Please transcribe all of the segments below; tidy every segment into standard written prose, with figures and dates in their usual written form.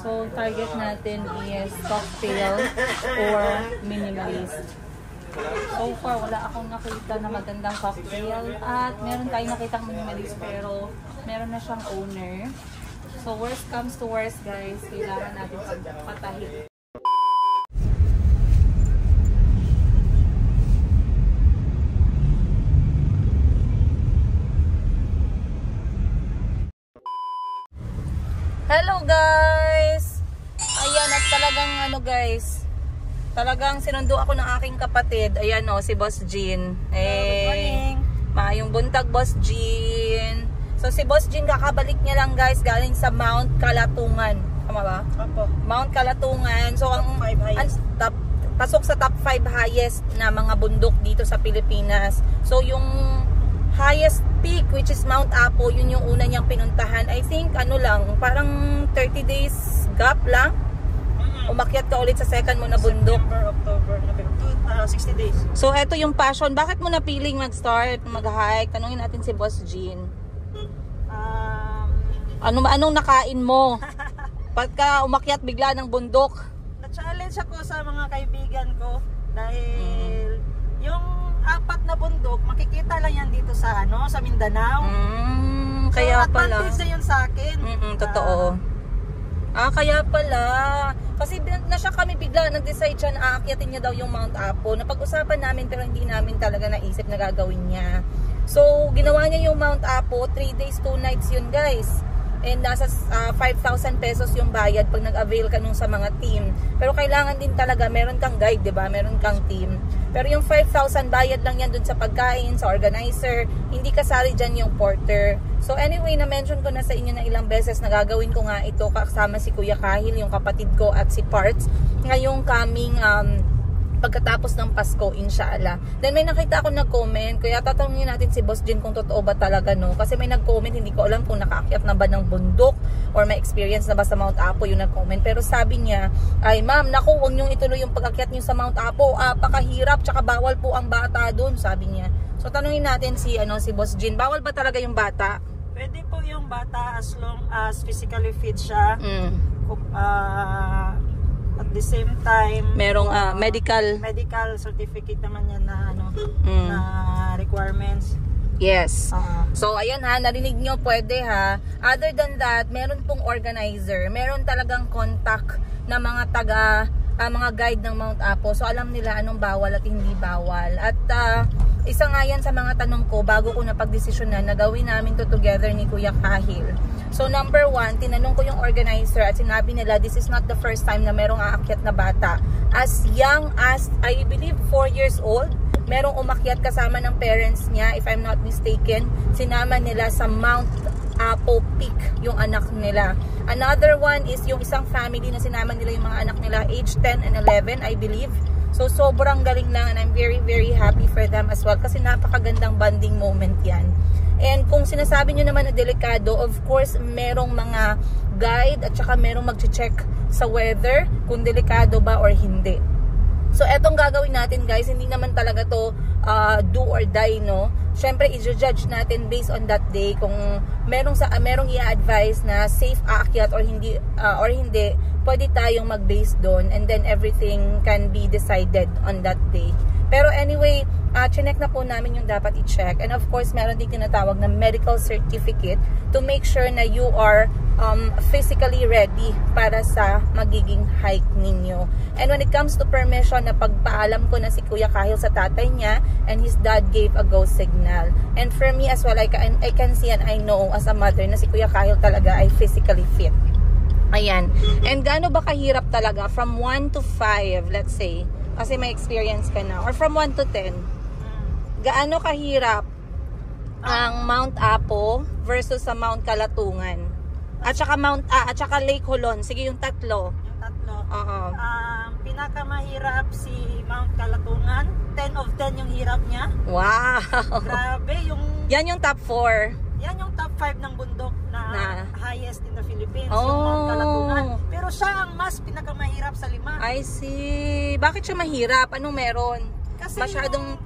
So, target natin is cocktail or minimalist. So far, wala akong nakita na magandang cocktail. At meron tayong nakitang minimalist pero meron na siyang owner. So, worst comes to worst, guys. Kailangan natin pagpatahin. Hello guys! Ayan at talagang guys, talagang sinundo ako ng aking kapatid. Ayan si Boss Jean. Good morning! Maayong buntag, Boss Jean. So si Boss Jean kakabalik niya lang guys galing sa Mount Kalatungan. Tama ba? Opo. Mount Kalatungan. So ang pasok sa top 5 highest na mga bundok dito sa Pilipinas. So yung highest peak which is Mount Apo, yun yung una niyang pinuntahan. I think parang 30 days gap lang. Umakyat ka ulit sa second mo na bundok. September, October, November, 60 days. So eto yung passion. Bakit mo napiling mag-start, mag-hike? Tanungin natin si Boss Jean. Anong nakain mo? Pagka umakyat bigla ng bundok? Na-challenge ako sa mga kaibigan ko dahil yung 4 na bundok, makikita lang yan dito sa sa Mindanao. Kaya so, pala. advantage na yun sa akin. Totoo. Kaya pala. Kasi na siya kami bigla nag-decide siya na aakyatin niya daw yung Mount Apo. Napag-usapan namin pero hindi namin talaga naisip na gagawin niya. So, ginawa niya yung Mount Apo, 3 days, 2 nights yun guys. And nasa 5,000 pesos yung bayad pag nag-avail ka nung sa mga team. Pero kailangan din talaga, meron kang guide, diba? Meron kang team. Pero yung 5,000 bayad lang yan dun sa pagkain, sa organizer. Hindi kasali dyan yung porter. So anyway, na-mention ko na sa inyo na ilang beses na gagawin ko nga ito kasama si Kuya Kahil, yung kapatid ko at si Parts. Ngayong coming pagkatapos ng Pasko, inshallah. Then may nakita ako nag-comment, kaya tatanungin natin si Boss Jean kung totoo ba talaga kasi may nag-comment, hindi ko alam kung nakaakyat na ba ng bundok or may experience na ba sa Mount Apo yung nag-comment. Pero sabi niya, ay ma'am, naku, huwag niyong ituloy yung pag-akyat niyo sa Mount Apo, pakahirap, tsaka bawal po ang bata doon, sabi niya. So tanungin natin si Boss Jean, bawal ba talaga yung bata? Pwede po yung bata as long as physically fit siya. At the same time, merong medical certificate naman yan na na requirements. Yes. So ayan narinig nyo, pwede Other than that, meron pong organizer, meron talagang contact na mga mga guide ng Mount Apo. So alam nila anong bawal at hindi bawal. At isa nga yan sa mga tanong ko bago ko napagdesisyonan na gawin namin to together ni Kuya Kahil. So number 1, tinanong ko yung organizer at sinabi nila this is not the first time na merong aakyat na bata. As young as, I believe, 4 years old, merong umakyat kasama ng parents niya, if I'm not mistaken. Sinama nila sa Mount Apo Peak yung anak nila. Another one is yung isang family na sinama nila yung mga anak nila, age 10 and 11, I believe. So sobrang galing lang and I'm very very happy for them as well kasi napakagandang bonding moment yan. And kung sinasabi nyo naman na delikado, of course merong mga guide at saka merong mag-check sa weather kung delikado ba or hindi. So etong gagawin natin guys, hindi naman talaga to do or die, Syempre i-judge natin based on that day kung merong i-advise na safe aakyat or hindi, pwede tayong mag-base doon and then everything can be decided on that day. Pero anyway, chinek na po namin yung dapat i-check. And of course, meron din tinatawag na medical certificate to make sure na you are physically ready para sa magiging hike ninyo. And when it comes to permission, na pagpaalam ko na si Kuya Kahil sa tatay niya and his dad gave a go signal. And for me as well, I can see and I know as a mother na si Kuya Kahil talaga ay physically fit. Ayan. And gaano ba kahirap talaga? From 1 to 5, let's say, kasi may experience ka na. Or from 1 to 10. Gaano kahirap ang Mount Apo versus sa Mount Kalatungan? At saka Lake Holon. Sige, yung tatlo. Yung tatlo. Pinakamahirap si Mount Kalatungan. 10 of 10 yung hirap niya. Wow! Grabe. Yan yung top 4. Yan yung top 5 ng bundok na highest in the Philippines. Yung Mount Kalatungan. Pero siya ang mas pinakamahirap sa 5. I see. Bakit siya mahirap? Anong meron? Kasi masyadong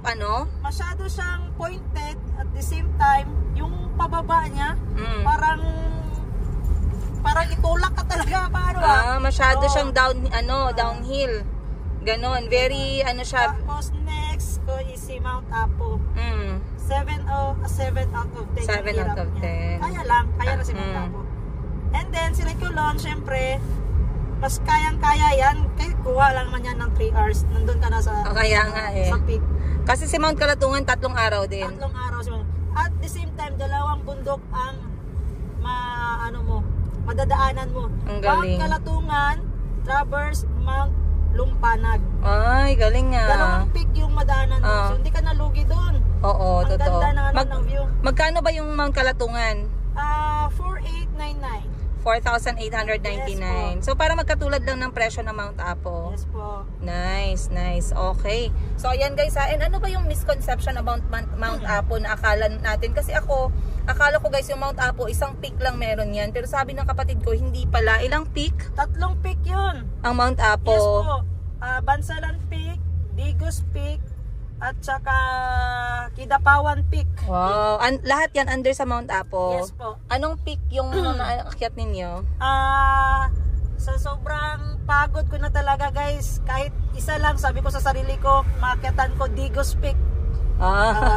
masyado siyang pointed at the same time yung pababa niya parang parang itulak ka talaga, paano masyado siyang downhill. Ganon, very siya. Tapos next ko is si Mount Apo. 7 out of 10. 7 out of 10. Kaya na si Mount Apo. And then si Lecolon, syempre, mas kayang-kaya yan. Kahit kuha lang naman yan ng 3 hours. Nandun ka na sa, kaya nga sa peak. Kasi si Mount Kalatungan, 3 araw din. 3 araw si Mount. At the same time, 2 bundok ang madadaanan mo. Ang galing. Mount Kalatungan, Traverse, Mount Lumpanag. Ay, galing nga. 2 peak yung madaanan mo. So, hindi ka nalugi doon. Oo, ang totoo. Ang ganda ng view. Magkano ba yung Mount Kalatungan? 4,899. 4,899. Yes, so, para magkatulad lang ng presyo ng Mount Apo. Yes po. Nice. Okay. So, ayan guys And ano ba yung misconception about Mount Apo na akala natin? Kasi akala ko guys, yung Mount Apo, isang peak lang meron yan. Pero sabi ng kapatid ko, hindi pala. Ilang peak? 3 peak yun. Ang Mount Apo. Yes po. Bansalan Peak, Digos Peak, at saka Kidapawan Peak. Wow. Lahat yan under sa Mount Apo? Yes po. Anong peak yung naakyat ninyo? Sa sobrang pagod ko na talaga guys, kahit isa lang, sabi ko sa sarili ko, maakyatan ko Digos Peak.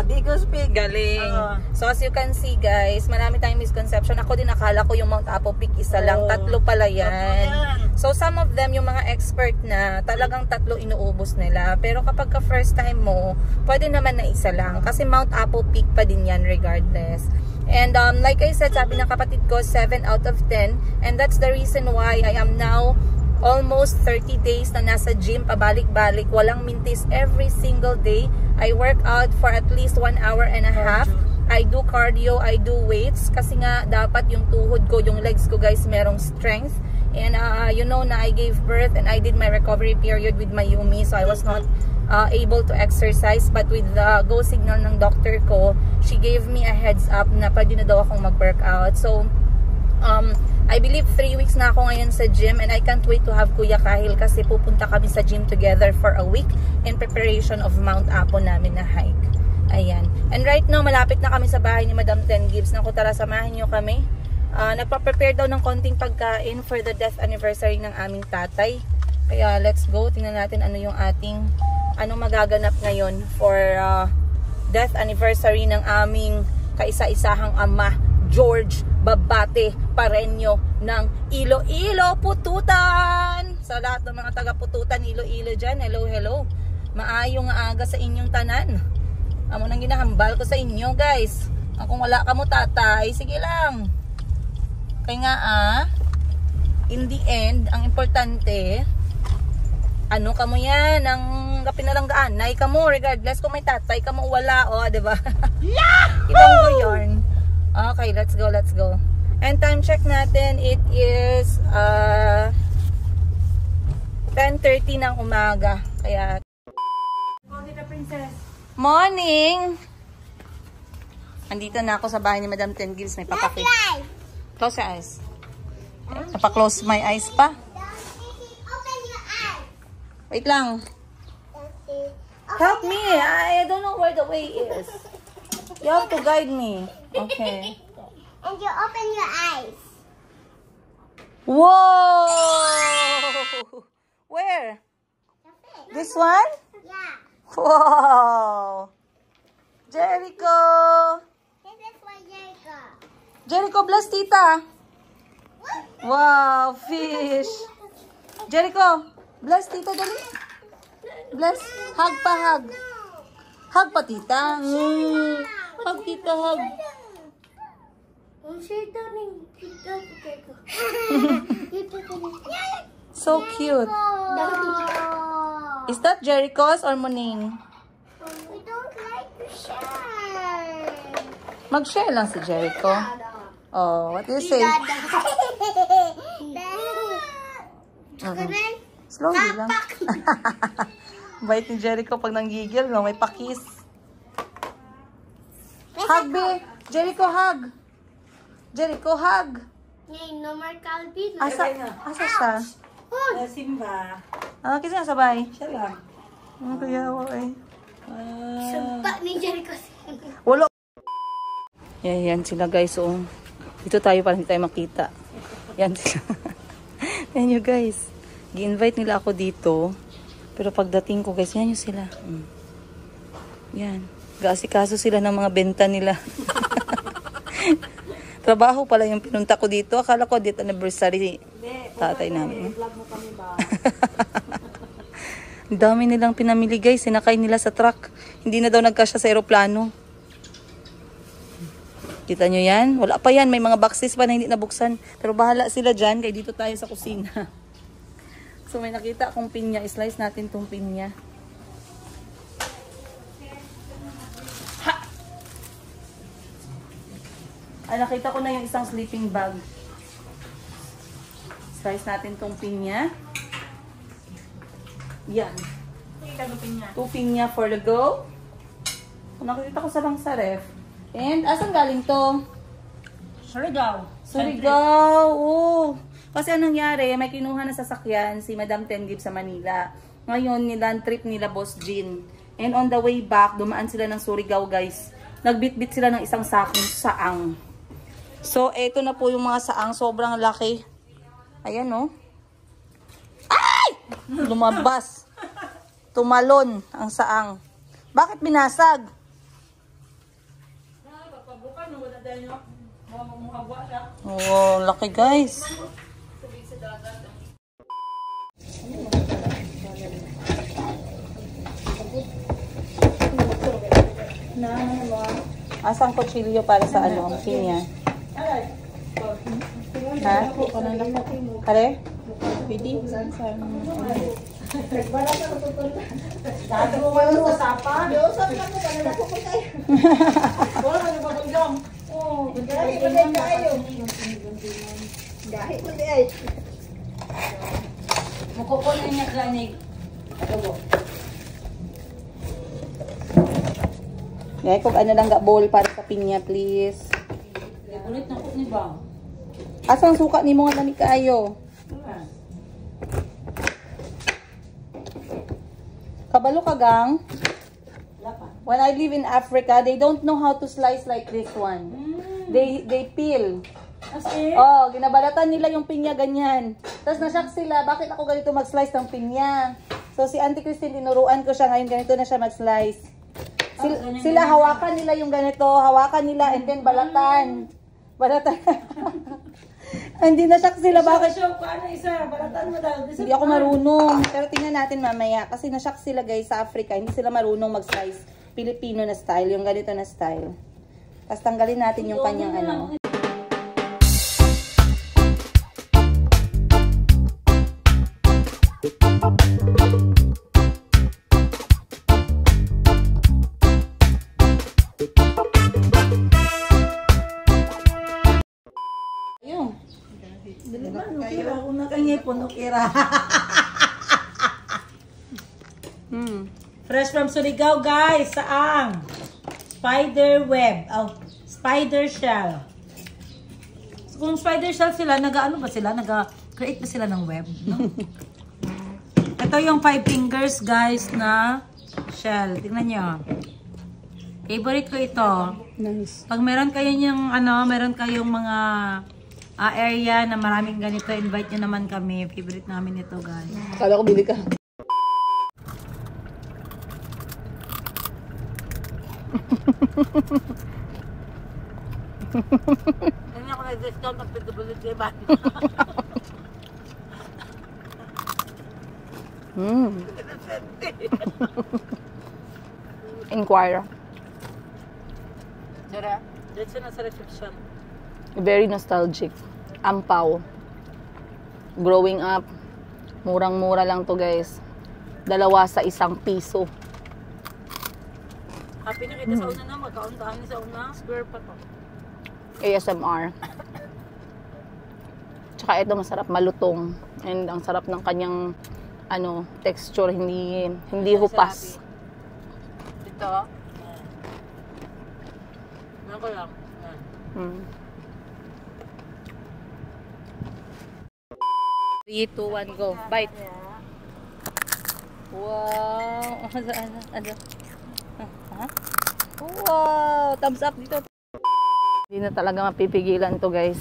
Digos Peak. Galing. So as you can see guys, marami tayong misconception. Ako din nakala ko yung Mount Apo Peak isa lang. 3 pala yan. So some of them, yung mga expert na, talagang 3 inuubos nila. Pero kapag ka first time mo, pwede naman na isa lang. Kasi Mount Apo Peak pa din yan regardless. And like I said, sabi ng kapatid ko, 7 out of 10. And that's the reason why I am now almost 30 days na nasa gym, pabalik-balik, walang mintis every single day. I work out for at least 1 hour and a half. I do cardio, I do weights kasi nga dapat yung tuhod ko, yung legs ko guys, merong strength. And you know na I gave birth and I did my recovery period with my Yumi, so I was not able to exercise. But with the go signal ng doctor ko, she gave me a heads up na pwede na daw akong mag-workout. So I believe 3 weeks na ako ngayon sa gym and I can't wait to have Kuya Kahil kasi pupunta kami sa gym together for a week in preparation of Mount Apo namin na hike. Ayan. And right now, malapit na kami sa bahay ni Madam Ten Gibbs. Naku, tara, samahan nyo kami. Nagpa-prepare daw ng konting pagkain for the death anniversary ng aming tatay. Kaya let's go. Tingnan natin ano yung anong magaganap ngayon for death anniversary ng aming kaisa-isahang ama, George Babate Pareño ng Iloilo, Pututan. Sa lahat ng mga taga-Pututan, Iloilo dyan, hello. Maayong aga sa inyong tanan. Amo nang ginahambal ko sa inyo guys. Kung wala ka mo tatay, sige lang. Kaya nga in the end, ang importante, ano ka mo yan, ang kapinalanggaan, ka mo, regardless kung may tatay ka mo wala, diba? Ibang ko yun. Okay, let's go. And time check natin, it is 10:30 ng umaga. Kaya morning! Andito na ako sa bahay ni Madam Ten Gibbs. May papakit. Close your eyes. Napa-close my eyes pa. Wait lang. Help me. I don't know where the way is. You have to guide me. Okay. And you open your eyes. Whoa! Where? This one? Yeah. Wow! Jericho! This is for Jericho. Jericho, bless tita. Wow, fish. Jericho, bless tita dali. Bless. Hug pa, hug. Hug pa tita. Hug tita, hug. So cute. Is that Jericho's or Moning? We don't like to share. Mag-share lang si Jericho. Oh, what do you say? Slowly lang. Bait ni Jericho pag nanggigil, no? May pakis. Hug, be. Jericho, hug. Jericho, hug. No more Calvin. Asa siya? Simba. Kasi nga sabay. Siya lang. Kaya ako eh. Sumpa ni Jericho. Wala. Yan sila guys. So, dito tayo para hindi tayo makita. Yan sila. Yan nyo guys. Gi-invite nila ako dito. Pero pagdating ko guys, yan nyo sila. Yan. Gaasikaso sila ng mga benta nila. Trabaho pala yung pinunta ko dito. Akala ko dito anniversary tatay namin. Vlog mo kami ba? Ang dami nilang pinamili guys. Sinakay nila sa truck. Hindi na daw nagkasya sa aeroplano. Kita nyo yan? Wala pa yan. May mga boxes pa na hindi nabuksan. Pero bahala sila dyan. Kaya dito tayo sa kusina. So may nakita akong pinya. Slice natin tong pinya. Ha! Ay, nakita ko na yung isang sleeping bag. Slice natin tong pinya. Yan. 2 pinya for the go. Nakita ko sa lang sa ref. And, asan galing to? Surigao. Surigao! Oh. Kasi anong nangyari, may kinuha na sasakyan si Madam Tengib sa Manila. Ngayon, nilang trip nila Boss Jean. And on the way back, dumaan sila ng Surigao guys. Nagbitbit sila ng isang sakong saang. So, eto na po yung mga saang. Sobrang laki. Ayan oh. Ay! Lumabas. Tumalon ang saang. Bakit binasag? Oh, laki guys. Asang kutsilyo para sa ano, pinya? Ha? Kare? Pwede? Mukukunin niya ganig. Gaya kung ano lang ga bowl para sa pinya, please. Ulit na ni ba? Asang suka ni mo nga lami kaayo? Kabalo ka gang? When I live in Africa, they don't know how to slice like this one. They peel. Oh, ginabalatan nila yung pinya ganyan. Tapos nashock sila, bakit ako ganito mag-slice ng pinya? So si Auntie Christine, tinuruan ko siya ngayon, ganito na siya mag-slice. Sila hawakan nila yung ganito, hawakan nila and then balatan. Balatan. Hindi na shock sila, bakit? Paano isa? Balatan mo daw. Hindi ako marunong. Pero tingnan natin mamaya. Kasi na-shock sila guys sa Africa. Hindi sila marunong mag-slice Filipino na style. Yung ganito na style. Tapos tanggalin natin yung kanyang ano. Ayun. Fresh from Surigao guys, saang spider web, spider shell. So, kung spider shell sila, nag-ano ba sila? Nag-create ba sila ng web? No? Ito yung 5 fingers guys na shell. Tingnan nyo. Favorite ko ito. Nice. Pag meron kayo yung meron kayong mga area na maraming ganito, invite nyo naman kami. Favorite namin ito guys. Kala ko bili ka. Hindi ako na-discount ng PWD ba? Inquire. Dira? Dito na sa reception. Very nostalgic. Ampaw. Growing up, murang-mura lang to guys. 2 sa 1 piso. Happy na kita sa una na, magkauntahan ni sa una. Square pa to. ASMR. Tsaka ito masarap, malutong. And ang sarap ng kanyang texture, hindi hupas. Dito. Ano ko lang. 3, 2, 1, go. Bite. Wow. Ano? Ha? Wow. Thumbs up dito. Hindi na talaga mapipigilan to guys.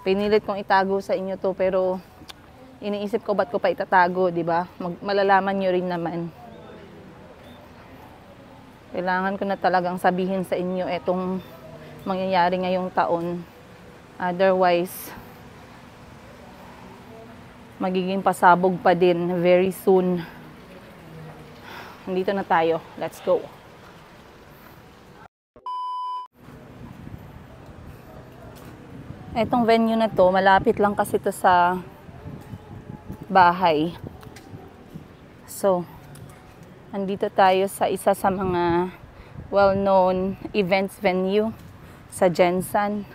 Pinilit kong itago sa inyo to, pero iniisip ko ba't ko pa itatago, di ba? Malalaman nyo rin naman. Kailangan ko na talagang sabihin sa inyo itong mangyayari ngayong taon. Otherwise, magiging pasabog pa din very soon. Nandito na tayo. Let's go. Etong venue na to, malapit lang kasi to sa bahay. So, andito tayo sa isa sa mga well-known events venue sa Jensan.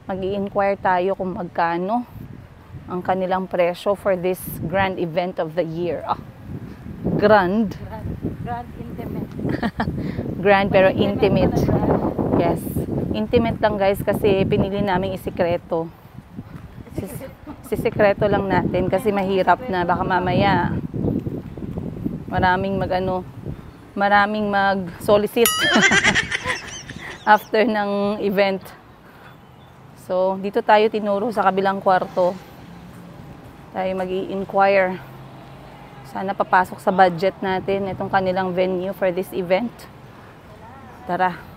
Mag-i-inquire tayo kung magkano ang kanilang presyo for this grand event of the year. Grand. Grand intimate. Grand pero intimate. Yes. Intimate lang guys kasi pinili namin isikreto. Sisikreto lang natin kasi mahirap na baka mamaya maraming mag-solicit after ng event. So, dito tayo tinuro sa kabilang kwarto. Tayo mag-i-inquire. Sana papasok sa budget natin itong kanilang venue for this event. Tara.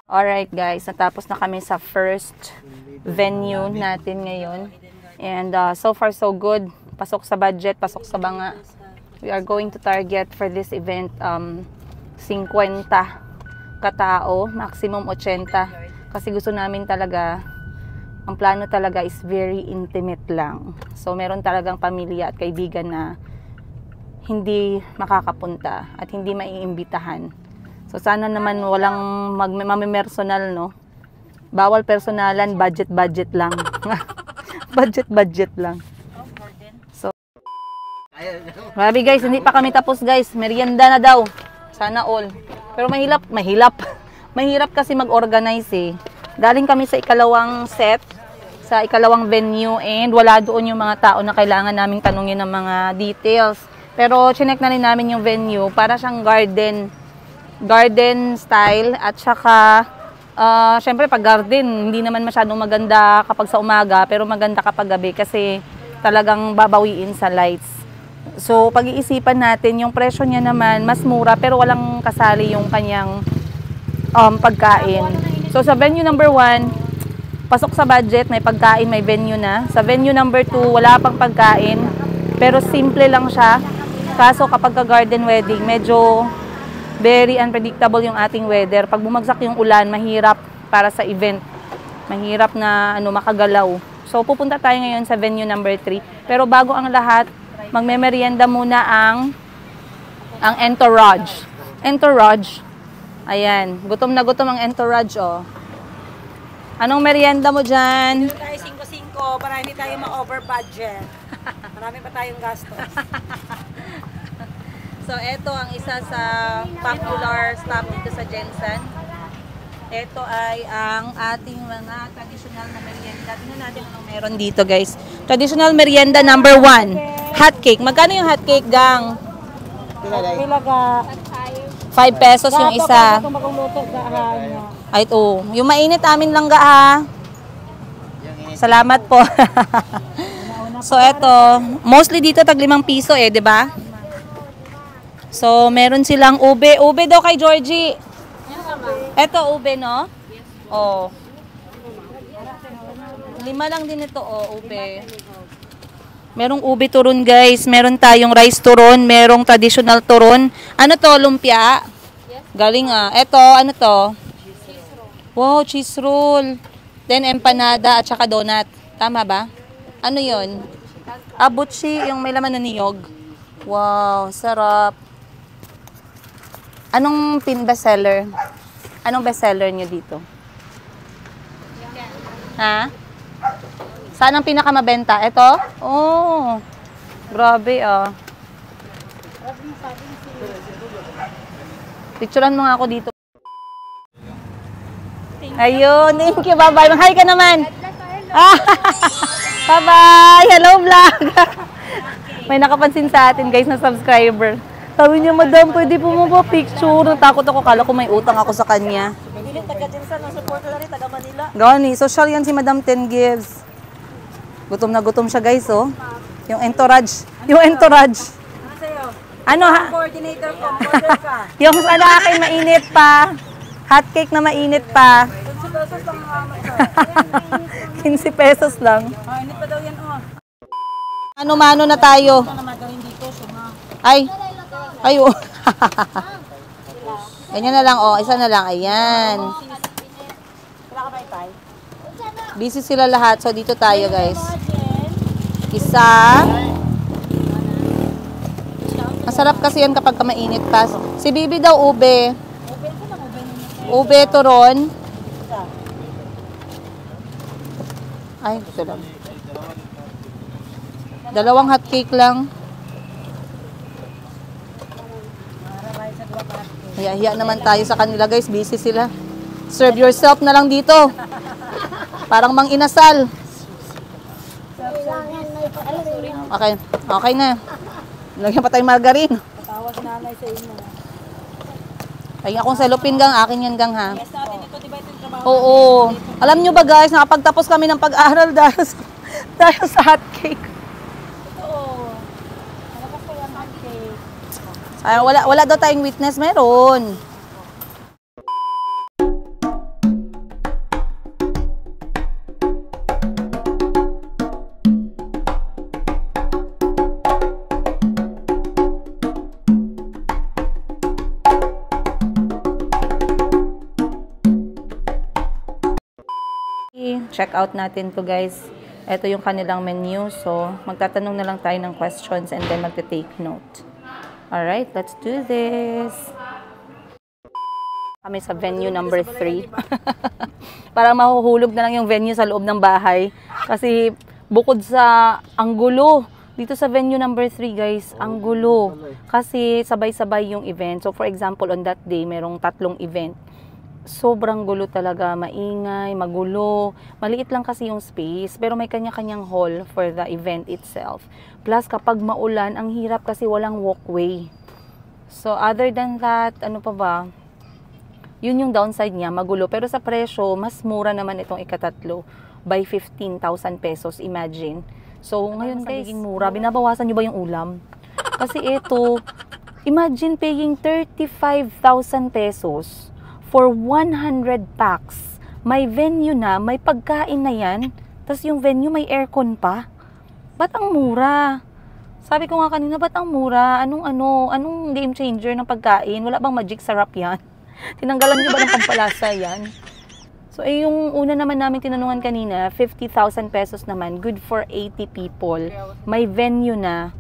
Alright guys, natapos na kami sa first venue natin ngayon. And so far so good. Pasok sa budget, pasok sa banga. We are going to target for this event 50 katao, maximum 80. Kasi gusto namin talaga, ang plano talaga is very intimate lang. So meron talagang pamilya at kaibigan na hindi makakapunta at hindi maiimbitahan. So sana naman walang mamimersonal, no? Bawal personalan, budget lang. budget lang. So, grabe guys, hindi pa kami tapos guys. Merienda na daw. Sana all. Pero mahirap kasi mag-organize eh. Galing kami sa ikalawang set, sa ikalawang venue, and wala doon yung mga tao na kailangan naming tanungin ng mga details. Pero chinek na rin namin yung venue para siyang garden style at saka syempre pag garden hindi naman masyadong maganda kapag sa umaga pero maganda kapag gabi kasi talagang babawiin sa lights. So pag-iisipan natin yung presyo niya naman mas mura pero walang kasali yung kanyang pagkain. So sa venue number 1 pasok sa budget, may pagkain, may venue na. Sa venue number 2 wala pang pagkain pero simple lang siya. Kaso kapag garden wedding medyo very unpredictable yung ating weather. Pag bumagsak yung ulan, mahirap para sa event. Mahirap na makagalaw. So, pupunta tayo ngayon sa venue number 3. Pero bago ang lahat, magme-merienda muna ang entourage. Entourage. Ayan. Gutom na gutom ang entourage, oh. Anong merienda mo dyan? Dito tayo 5-5 para hindi tayo ma-over budget. Marami pa tayong gastos. So, ito ang isa sa popular stop dito sa Jensan. Ito ay ang ating mga traditional na merienda. Tingnan natin anong meron dito, guys. Traditional merienda number 1. Hot cake. Magkano yung hot cake, gang? Pilaga. 5 pesos yung isa. Ito maguluto gahan. Ay, ito. Yung mainit amin lang ga, ha? Salamat po. So, ito. Mostly dito tag 5 piso eh, di ba? So, meron silang ube. Ube daw kay Georgie. Eto, ube, no? Oh. 5 lang din ito, oh, ube. Merong ube turon, guys. Meron tayong rice turon. Merong traditional turon. Ano to, lumpia? Galing, ah. Eto, ano to? Wow, cheese roll. Then, empanada at saka donut. Tama ba? Ano yon? Abutsi, yung may laman na niyog. Wow, sarap. Anong bestseller? Anong bestseller niyo dito? Ha? Saan ang pinakamabenta? Ito? Oh. Grabe ah. Picturean mo nga ako dito. Ayun, thank you. Bye-bye. Mag-hi ka naman. Bye-bye. Hello vlog. May nakapansin sa atin guys na subscriber. Sabi niya, madam, pwede po mo ba picture? Natakot ako, kala ko may utang ako sa kanya. Pilit taga-Jensan support na rin, taga Manila. Gani, social yan si Madam Ten Gives. Gutom na gutom siya guys, oh. Yung entourage. Yung entourage. Ano sa'yo? Ano ha? Coordinator ko, order ka. Yung sa akin mainit pa. Hot cake na mainit pa. 15 pesos lang ang 15 pesos lang. Oh, init pa daw yan, oh. Ano-mano na tayo. Ito na magaling dito, suma. Ay. Ay, oh. Ganyan na lang, oh. Isa na lang. Ayan. Wala ka ba itay? Busy sila lahat. So, dito tayo, guys. Isa. Masarap kasi yan kapag mainit pa. Si Bibi daw, ube. Ube, turon. Ay, ito lang. 2 hot cake lang. Hiya-hiya naman tayo sa kanila, guys. Busy sila. Serve yourself na lang dito. Parang mang inasal. Okay. Okay na. Lagyan pa tayong margarine. Tawag nanay sa inyo. Ay, akong cellophane gang. Akin yan gang, ha? Yes natin ito, diba ito yung trabaho? Oo. Alam nyo ba, guys, nakapagtapos kami ng pag-aaral dahil sa hot cake. Oo. Malakas ko yung hot cake. Ay, wala daw tayong witness. Meron. Check out natin to, guys. Ito yung kanilang menu. So, magtatanong na lang tayo ng questions and then magte-take note. Alright, let's do this. Kami sa venue number 3. Para mahuhulog na lang yung venue sa loob ng bahay. Kasi bukod sa ang gulo, dito sa venue number 3, guys, ang gulo. Kasi sabay-sabay yung event. So, for example, on that day, merong 3 event. Sobrang gulo talaga, maingay, magulo. Maliit lang kasi yung space, pero may kanya-kanyang hall for the event itself. Plus, kapag maulan, ang hirap kasi walang walkway. So, other than that, ano pa ba? Yun yung downside niya, magulo. Pero sa presyo, mas mura naman itong ika-3 by 15,000 pesos, imagine. So, ngayon guys, mura. Binabawasan nyo ba yung ulam? Kasi ito, imagine paying 35,000 pesos for 100 packs. May venue na, may pagkain na yan, tapos yung venue may aircon pa. Ba't ang mura? Sabi ko nga kanina, ba't ang mura? Anong game changer ng pagkain? Wala bang magic sarap yan? Tinanggalan niyo ba ng pampalasa yan? So, yung una naman namin tinanungan kanina, 50,000 pesos naman, good for 80 people. May venue na.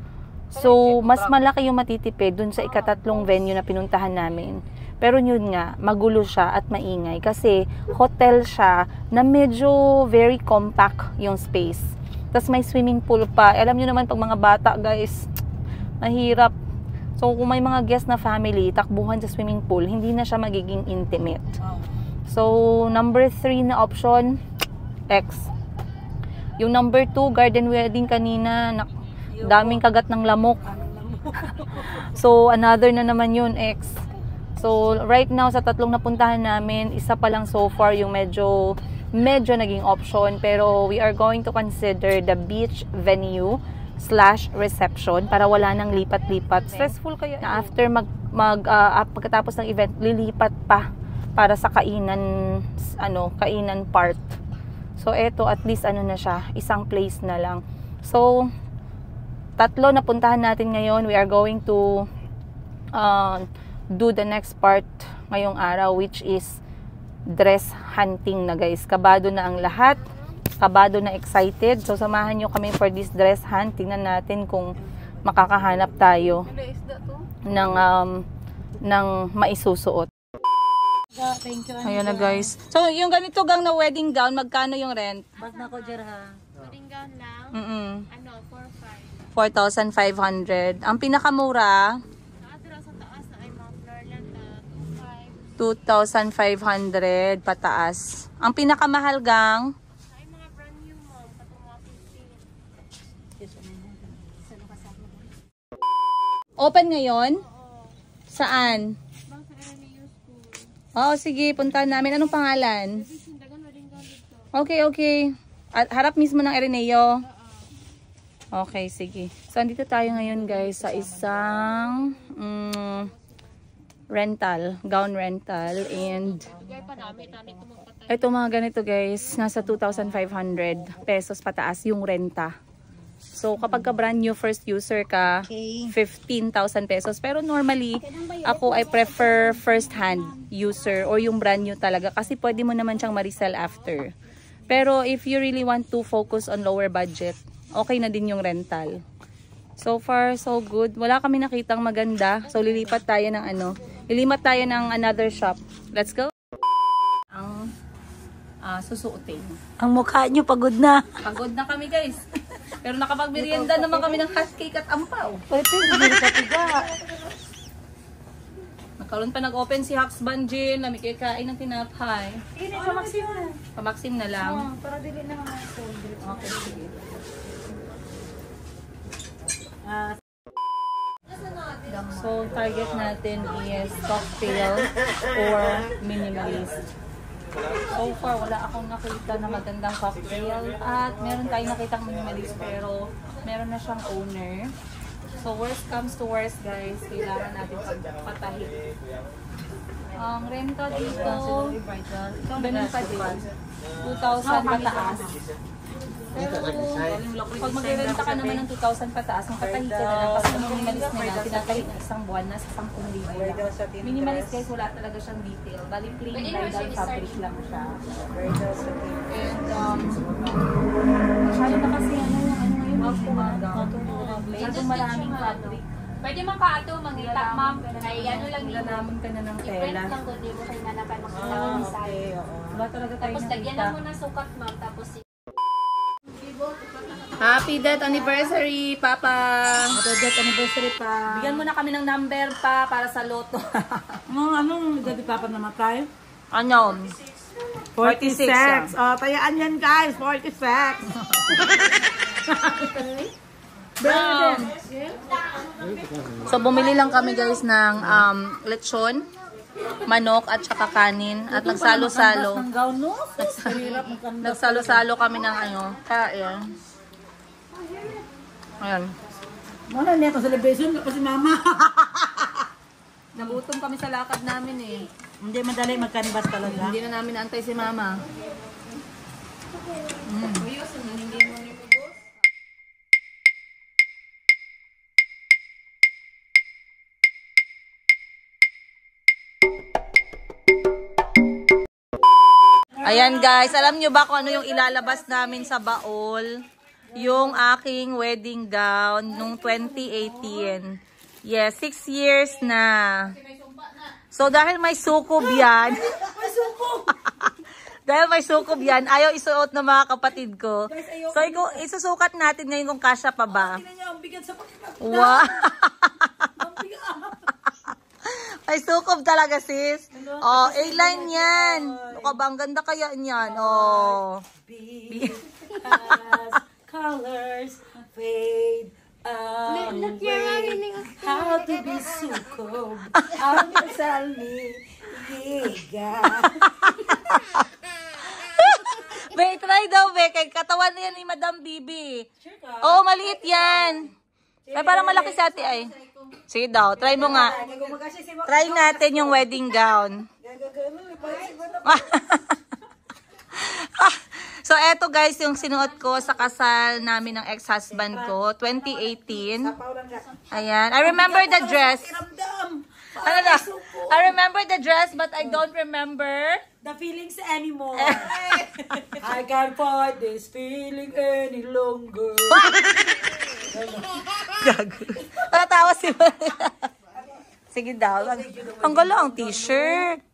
So, mas malaki yung matitipid dun sa ika-3 venue na pinuntahan namin. Pero yun nga, magulo siya at maingay kasi hotel siya na medyo very compact yung space. Tapos may swimming pool pa. Alam nyo naman pag mga bata, guys, mahirap. So kung may mga guest na family, takbuhan sa swimming pool, hindi na siya magiging intimate. So number 3 na option, X. Yung number 2, garden wedding kanina, daming kagat ng lamok. So another na naman yun, X. So, right now, sa 3 napuntahan namin, isa pa lang so far yung medyo naging option. Pero, we are going to consider the beach venue / reception para wala nang lipat-lipat. Stressful kaya na after pagkatapos ng event, lilipat pa para sa kainan part. So, eto, at least na siya, isang place na lang. So, 3 napuntahan natin ngayon. We are going to do the next part ngayong araw, which is dress hunting na, guys. Kabado na ang lahat. Kabado na, excited. So, samahan nyo kami for this dress hunt. Tingnan natin kung makakahanap tayo ng maisusuot. Thank you. Ayan na, guys. So, yung ganito gang na wedding gown, magkano yung rent? Bag na ko, Jerha. Wedding gown lang? 4,500. Ang pinakamura, 2,500 pataas. Ang pinakamahal gang, Ay, mga brand new mo. Patong mga 15. open ngayon? Saan? Bang sa RMU school. Oo, sige, puntahan namin. Anong pangalan? Okay. At harap mismo ng Areneo. Okay, sige. So, andito tayo ngayon guys sa isang gown rental. And ito mga ganito guys, nasa 2,500 pesos pataas yung renta. So, kapag ka brand new first user ka, 15,000 pesos. Pero normally, ako I prefer first hand user or yung brand new talaga kasi pwede mo naman siyang ma-resell after. Pero if you really want to focus on lower budget, okay na din yung rental. So far, so good. Wala kami nakitang maganda. So, lilipat tayo ng another shop. Let's go! Ang susuotin. Ang mukha nyo pagod na. Pagod na kami guys. Pero nakapagmerienda naman kami ng hot cake at ampaw. Pwede, hindi ka tiga. Nagkaroon pa nag-open si Hacks Banjin na may kikain ng tinapay. Hindi, pamaksim na. Pamaksim na lang. Para dili na mga Okay, sige. So, target natin is cocktail or minimalist. So far, wala akong nakita na magandang cocktail. At meron tayong nakitang minimalist pero meron na siyang owner. So, worst comes to worst guys, kailangan natin patahin. Ang renta dito, ganun pa din. 2,000 pataas. Pero, pag mag-renta ka naman ng 2,000 pataas, makatahi ka na lang kasi ang minimalist nila, tinatahi na isang buwan na sa 10,000 lang. Minimalist guys, wala talaga siyang detail. Bali, plain bridal fabric lang siya. And, masyado na kasi masyadong maraming fabric. Pwede man pa ato mangita, ma'am. Ay, ano lang Wala naman ka na ng tela. lang ko, di mo kayo nanapan makakalaman ni Sari. Wala talaga tayo Tapos, lagyan nakita. na mo ng sukat, ma'am. Tapos, Happy death anniversary, Papa! Happy death anniversary pa. Bigyan mo na kami ng number pa para sa loto. Anong dati papa namatay? Ano? 46. Oh, tayaan yan guys, 46. So, bumili lang kami guys ng lechon, manok at saka kanin at nagsalo-salo. Ang gown, no? Hirap magkandas. Nagsalo-salo kami ng kain. Ayan. Ano na ito celebration pa si mama. Nagutom kami sa lakad namin eh. Hindi madali magkanbas talaga. Hindi na namin naantay si mama. Ayan guys, alam nyo ba kung ano yung ilalabas namin sa baol? Yung aking wedding gown nung 2018. Yes, 6 years na. So dahil may sukob yan, dahil may sukob yan, ayaw isuot ng mga kapatid ko. So isusukat natin ngayon kung kasya pa ba. Wow! May sukob talaga sis. Oh, A-line yan. Ang ganda kaya niyan. Oh. Colors fade look, you're running. how to be sukob. Ang kasal ni Giga. Be, try daw, be. Kay katawan na yan ni Madam Bibi. Sure ka? Oh, maliit yan. Ay, parang malaki sa ate ay. Sige daw, try mo nga. Try natin yung wedding gown. So, eto guys, yung sinuot ko sa kasal namin ng ex-husband ko, 2018. Ayan. I remember the dress. Ano na? I remember the dress, but I don't remember the feelings anymore. I can't fight this feeling any longer. Gago. Natawa si Sige daw. Ang galang t-shirt.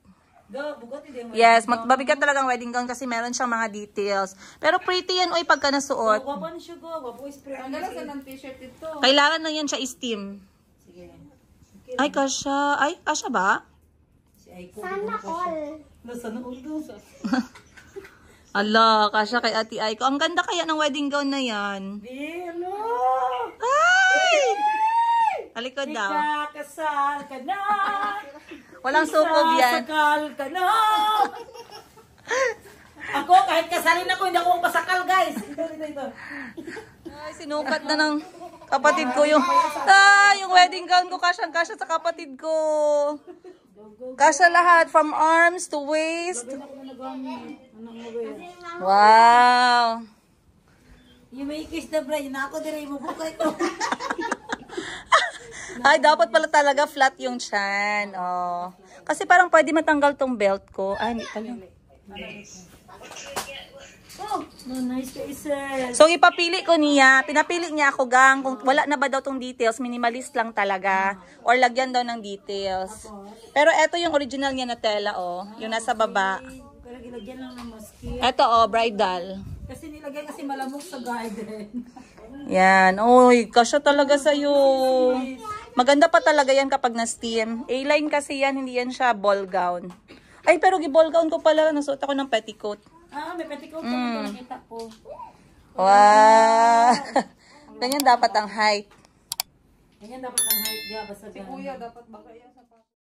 Yes, mabigat talagang wedding gown kasi meron siyang mga details. Pero pretty yan, oy, pagka nasuot. Wapo na siya go. Wapo is pretty. Ang galas ng t-shirt ito. Kailangan lang yan siya steam. Sige. Ay, kasha. Ay, kasha ba? Sana all. Sana all. Ala, kasha kay Ate Aiko. Ang ganda kaya ng wedding gown na yan. Hello! Ay! Talikod daw. Ikakasal ka na! Walang sukob yan. Isasakal ka na! Ako, kahit kasalin ako, hindi ako pasakal, guys. Ito. Ay, sinukat na ng kapatid ko yung yung wedding gown ko, kasyang-kasya sa kapatid ko. Kasya lahat from arms to waist. Wow. You may kiss the bride. Na ako dire mo bukay ko. Ay, dapat pala talaga flat yung chan. Oh. Kasi parang pwede matanggal tong belt ko. Ay, hindi pala. Oh, no, nice faces. So, ipapili ko niya. Pinapili niya ako, gang. Kung wala na ba daw tong details, minimalist lang talaga. Or lagyan daw ng details. Pero eto yung original niya na tela, oh. Yung nasa baba. Pero gilagyan lang ng maski. Eto, oh, bridal. Kasi nilagay kasi malamok sa garden. Yan. Uy, kasya talaga sa'yo. Maganda pa talaga yan kapag na-steam. A-line kasi yan, hindi yan siya ball gown. Ay, pero gi-ball gown ko pala. Nasuot ako ng petticoat. Ah, may petticoat ko. Nakita ko. Wow. Ganyan dapat ang height. Ganyan dapat ang height. Basta Kuya, dapat baka yan sa